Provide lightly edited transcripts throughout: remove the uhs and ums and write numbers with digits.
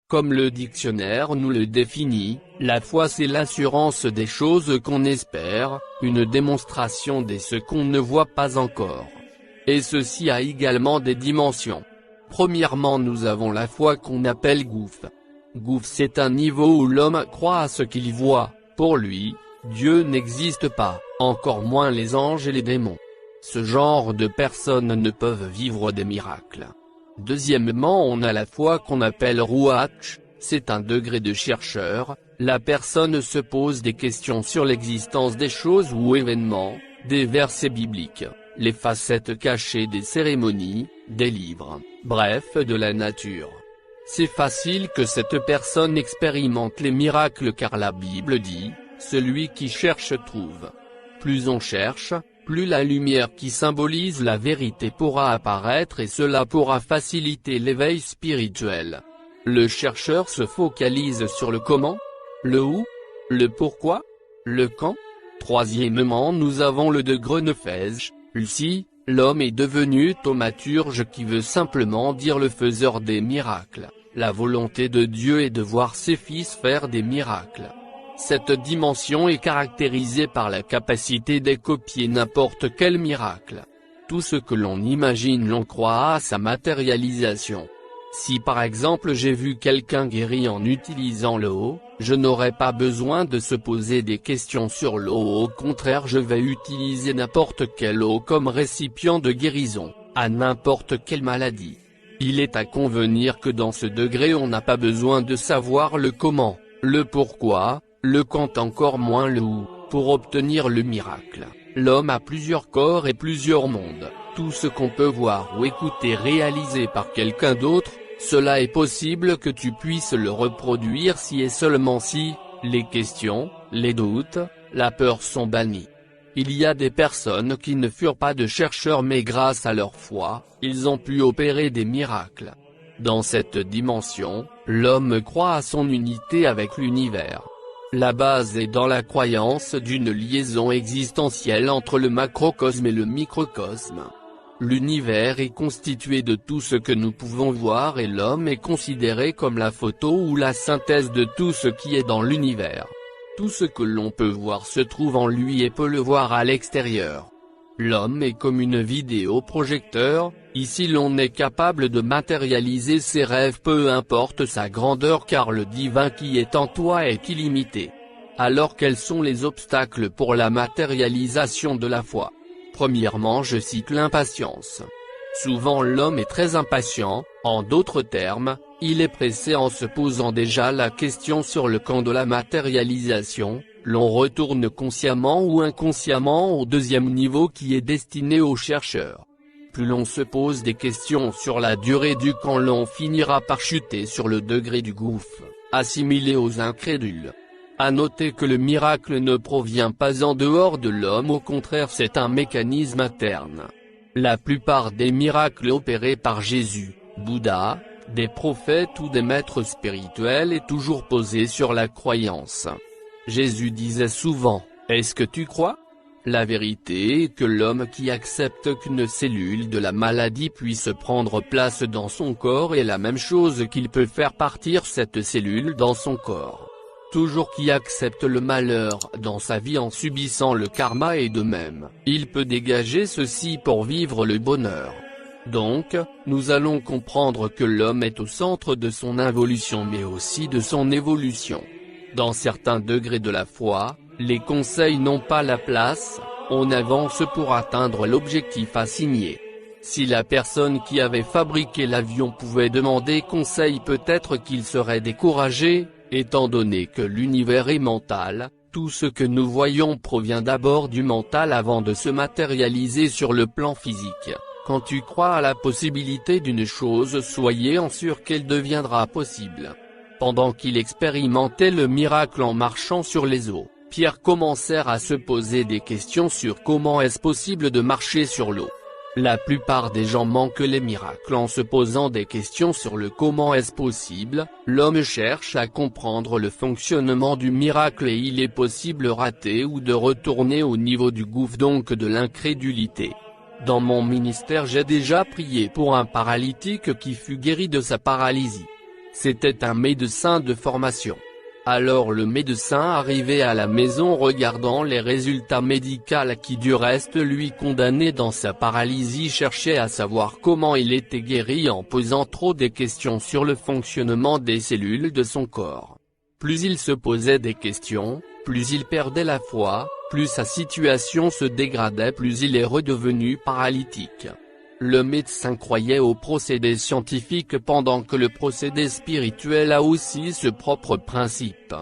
Comme le dictionnaire nous le définit, la foi c'est l'assurance des choses qu'on espère, une démonstration de ce qu'on ne voit pas encore. Et ceci a également des dimensions. Premièrement, nous avons la foi qu'on appelle gouf. Gouf, c'est un niveau où l'homme croit à ce qu'il voit. Pour lui, Dieu n'existe pas, encore moins les anges et les démons. Ce genre de personnes ne peuvent vivre des miracles. Deuxièmement, on a la foi qu'on appelle rouach, c'est un degré de chercheur, la personne se pose des questions sur l'existence des choses ou événements, des versets bibliques, les facettes cachées des cérémonies, des livres, bref de la nature. C'est facile que cette personne expérimente les miracles car la Bible dit, celui qui cherche trouve. Plus on cherche, plus la lumière qui symbolise la vérité pourra apparaître et cela pourra faciliter l'éveil spirituel. Le chercheur se focalise sur le comment, le où, le pourquoi, le quand. Troisièmement, nous avons le de Grenefège, Lucie, l'homme est devenu thaumaturge qui veut simplement dire le faiseur des miracles. La volonté de Dieu est de voir ses fils faire des miracles. Cette dimension est caractérisée par la capacité de copier n'importe quel miracle. Tout ce que l'on imagine l'on croit à sa matérialisation. Si par exemple j'ai vu quelqu'un guéri en utilisant l'eau, je n'aurai pas besoin de se poser des questions sur l'eau, au contraire je vais utiliser n'importe quelle eau comme récipient de guérison, à n'importe quelle maladie. Il est à convenir que dans ce degré on n'a pas besoin de savoir le comment, le pourquoi, le quand encore moins le où, pour obtenir le miracle. L'homme a plusieurs corps et plusieurs mondes, tout ce qu'on peut voir ou écouter réalisé par quelqu'un d'autre, cela est possible que tu puisses le reproduire si et seulement si, les questions, les doutes, la peur sont bannis. Il y a des personnes qui ne furent pas de chercheurs mais grâce à leur foi, ils ont pu opérer des miracles. Dans cette dimension, l'homme croit à son unité avec l'univers. La base est dans la croyance d'une liaison existentielle entre le macrocosme et le microcosme. L'univers est constitué de tout ce que nous pouvons voir et l'homme est considéré comme la photo ou la synthèse de tout ce qui est dans l'univers. Tout ce que l'on peut voir se trouve en lui et peut le voir à l'extérieur. L'homme est comme une vidéoprojecteur, ici l'on est capable de matérialiser ses rêves peu importe sa grandeur car le divin qui est en toi est illimité. Alors quels sont les obstacles pour la matérialisation de la foi? Premièrement, je cite l'impatience. Souvent l'homme est très impatient, en d'autres termes, il est pressé en se posant déjà la question sur le quand de la matérialisation. L'on retourne consciemment ou inconsciemment au deuxième niveau qui est destiné aux chercheurs. Plus l'on se pose des questions sur la durée du quand l'on finira par chuter sur le degré du gouffre, assimilé aux incrédules. À noter que le miracle ne provient pas en dehors de l'homme, au contraire c'est un mécanisme interne. La plupart des miracles opérés par Jésus, Bouddha, des prophètes ou des maîtres spirituels est toujours posé sur la croyance. Jésus disait souvent, « Est-ce que tu crois ?» La vérité est que l'homme qui accepte qu'une cellule de la maladie puisse prendre place dans son corps est la même chose qu'il peut faire partir cette cellule dans son corps. Toujours qui accepte le malheur dans sa vie en subissant le karma et de même, il peut dégager ceci pour vivre le bonheur. Donc, nous allons comprendre que l'homme est au centre de son involution mais aussi de son évolution. Dans certains degrés de la foi, les conseils n'ont pas la place, on avance pour atteindre l'objectif assigné. Si la personne qui avait fabriqué l'avion pouvait demander conseil peut-être qu'il serait découragé, étant donné que l'univers est mental, tout ce que nous voyons provient d'abord du mental avant de se matérialiser sur le plan physique. Quand tu crois à la possibilité d'une chose, soyez en sûr qu'elle deviendra possible. Pendant qu'il expérimentait le miracle en marchant sur les eaux, Pierre commencèrent à se poser des questions sur comment est-ce possible de marcher sur l'eau. La plupart des gens manquent les miracles en se posant des questions sur le comment est-ce possible. L'homme cherche à comprendre le fonctionnement du miracle et il est possible de rater ou de retourner au niveau du gouffre donc de l'incrédulité. Dans mon ministère j'ai déjà prié pour un paralytique qui fut guéri de sa paralysie. C'était un médecin de formation. Alors le médecin arrivait à la maison regardant les résultats médicaux qui du reste lui condamnait dans sa paralysie cherchait à savoir comment il était guéri en posant trop de questions sur le fonctionnement des cellules de son corps. Plus il se posait des questions, plus il perdait la foi, plus sa situation se dégradait, plus il est redevenu paralytique. Le médecin croyait au procédé scientifique pendant que le procédé spirituel a aussi ce propre principe.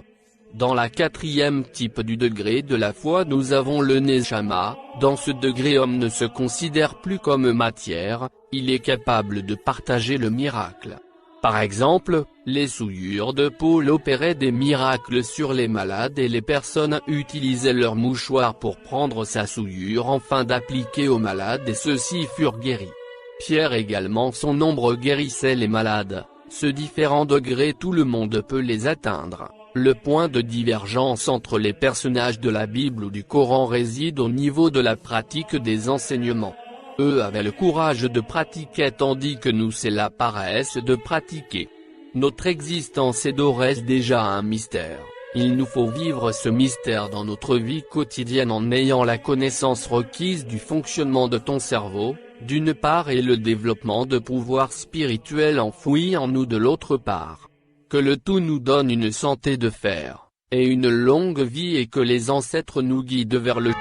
Dans la 4e type du degré de la foi nous avons le Neshama. Dans ce degré homme ne se considère plus comme matière, il est capable de partager le miracle. Par exemple, les souillures de Paul opéraient des miracles sur les malades et les personnes utilisaient leurs mouchoirs pour prendre sa souillure afin d'appliquer aux malades et ceux-ci furent guéris. Pierre également son ombre guérissait les malades. Ce différents degrés tout le monde peut les atteindre. Le point de divergence entre les personnages de la Bible ou du Coran réside au niveau de la pratique des enseignements. Eux avaient le courage de pratiquer tandis que nous c'est la paresse de pratiquer. Notre existence est reste déjà un mystère. Il nous faut vivre ce mystère dans notre vie quotidienne en ayant la connaissance requise du fonctionnement de ton cerveau, d'une part et le développement de pouvoirs spirituels enfouis en nous de l'autre part. Que le tout nous donne une santé de fer, et une longue vie et que les ancêtres nous guident vers le